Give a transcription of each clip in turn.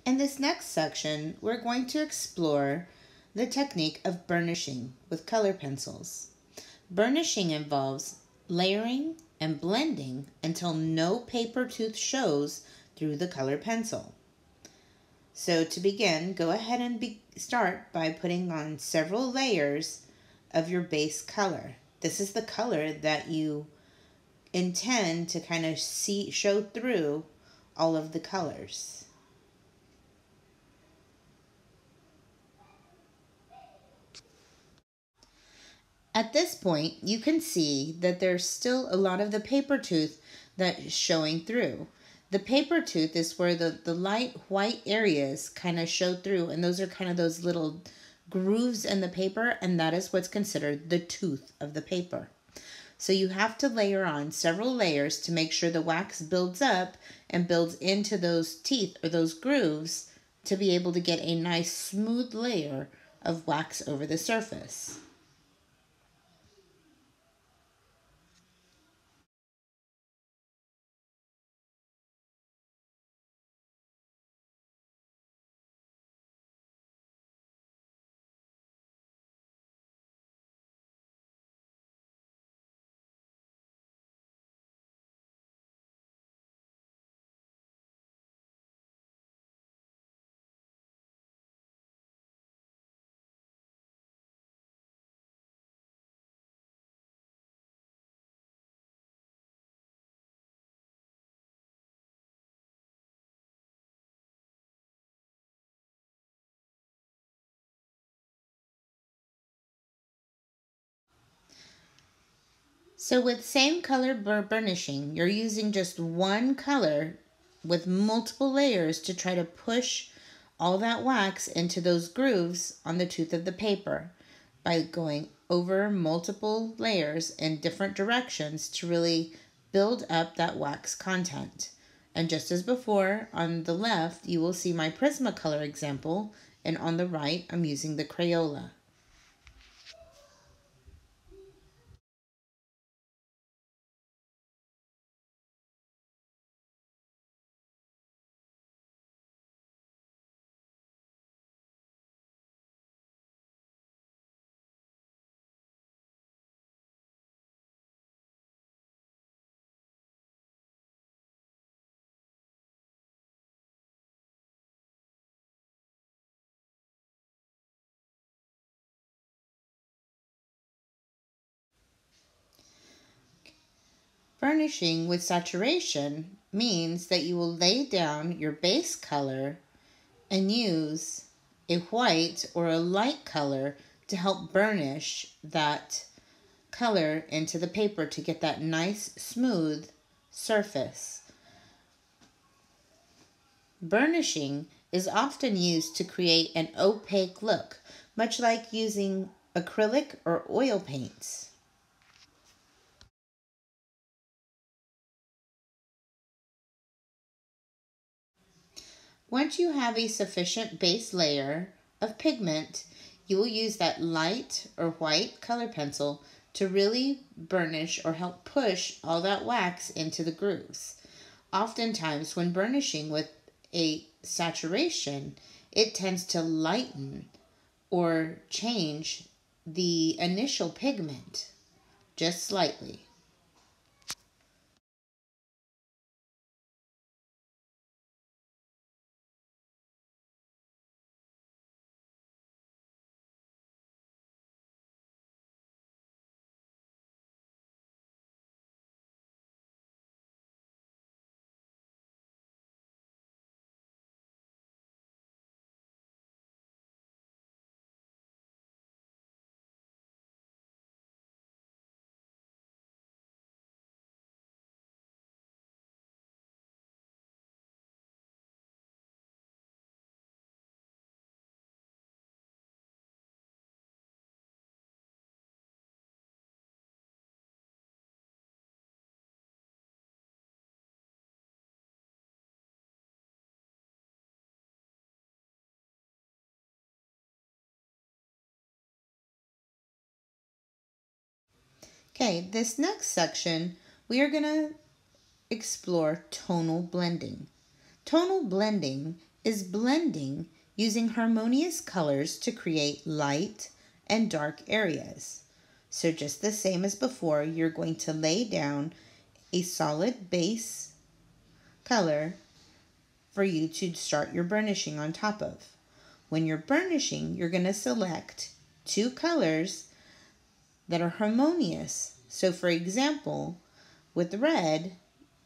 In this next section, we're going to explore the technique of burnishing with color pencils. Burnishing involves layering and blending until no paper tooth shows through the color pencil. So to begin, go ahead and start by putting on several layers of your base color. This is the color that you intend to kind of show through all of the colors. At this point, you can see that there's still a lot of the paper tooth that is showing through. The paper tooth is where the light white areas kind of show through, and those are kind of those little grooves in the paper, and that is what's considered the tooth of the paper. So you have to layer on several layers to make sure the wax builds up and builds into those teeth or those grooves to be able to get a nice smooth layer of wax over the surface. So with same color burnishing, you're using just one color with multiple layers to try to push all that wax into those grooves on the tooth of the paper by going over multiple layers in different directions to really build up that wax content. And just as before, on the left, you will see my Prismacolor example, and on the right, I'm using the Crayola. Burnishing with saturation means that you will lay down your base color and use a white or a light color to help burnish that color into the paper to get that nice smooth surface. Burnishing is often used to create an opaque look, much like using acrylic or oil paints. Once you have a sufficient base layer of pigment, you will use that light or white color pencil to really burnish or help push all that wax into the grooves. Oftentimes, when burnishing with a saturation, it tends to lighten or change the initial pigment just slightly. Okay, this next section, we are going to explore tonal blending. Tonal blending is blending using harmonious colors to create light and dark areas. So just the same as before, you're going to lay down a solid base color for you to start your burnishing on top of. When you're burnishing, you're going to select two colors that are harmonious. So for example, with red,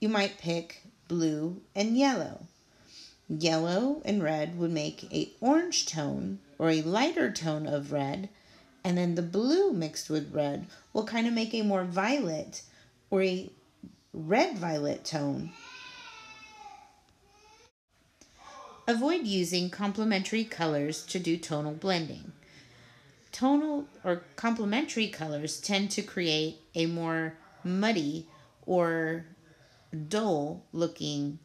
you might pick blue and yellow. Yellow and red would make a orange tone or a lighter tone of red, and then the blue mixed with red will kind of make a more violet or a red violet tone. Avoid using complementary colors to do tonal blending. Tonal or complementary colors tend to create a more muddy or dull looking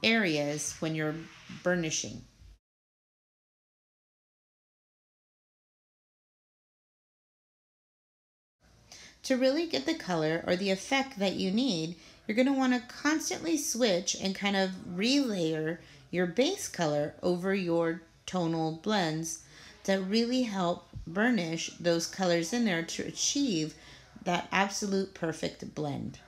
areas when you're burnishing. To really get the color or the effect that you need, you're going to want to constantly switch and kind of relayer your base color over your tonal blends that really help burnish those colors in there to achieve that absolute perfect blend.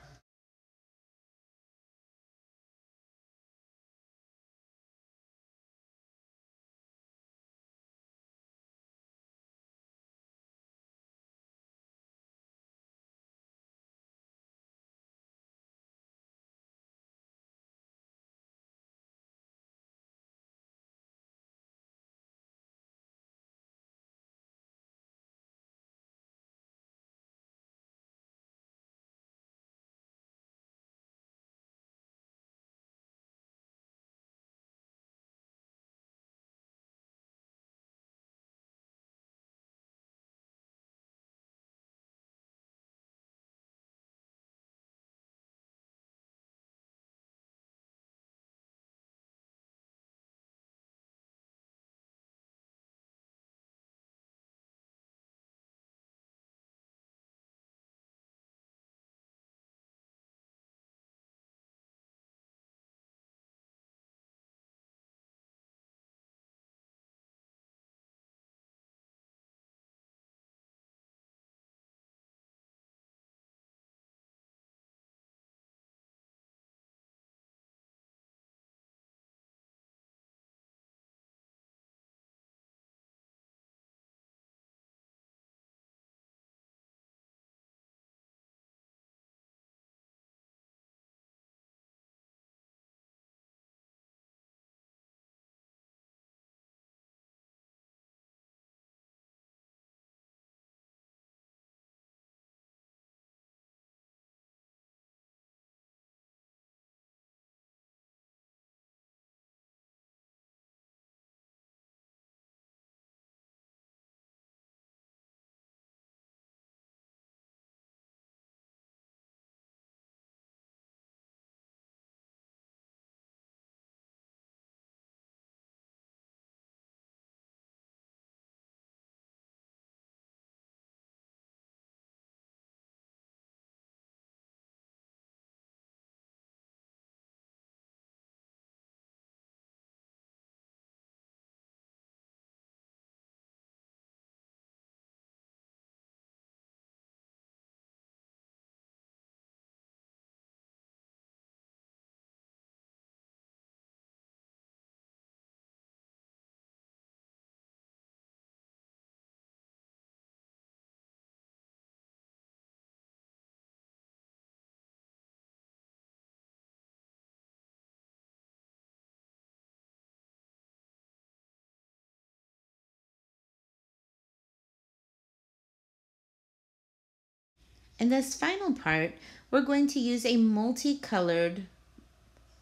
In this final part, we're going to use a multicolored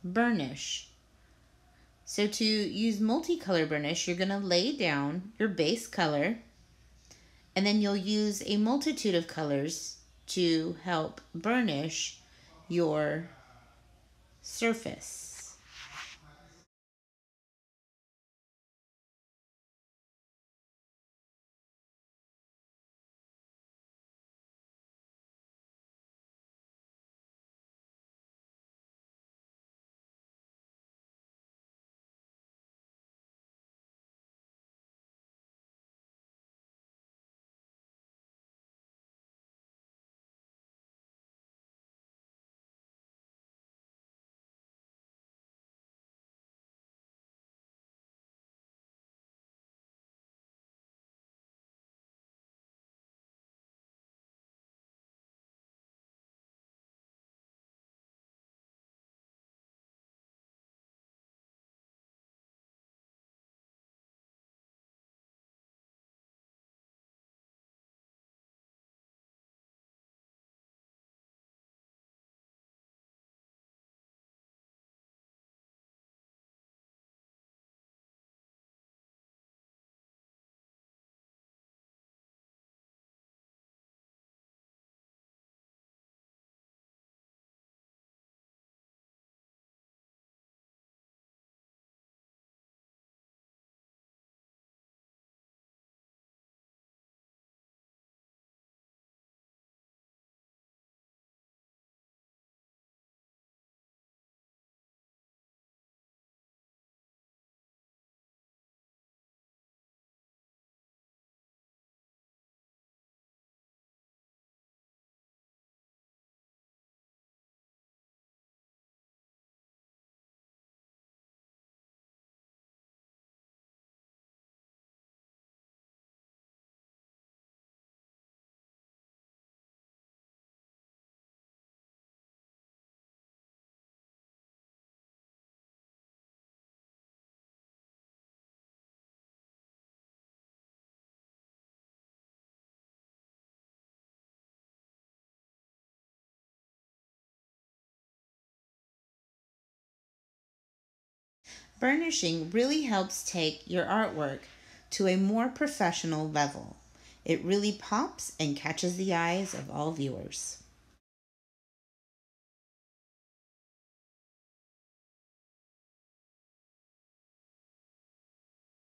burnish. So to use multicolor burnish, you're going to lay down your base color, and then you'll use a multitude of colors to help burnish your surface. Burnishing really helps take your artwork to a more professional level. It really pops and catches the eyes of all viewers.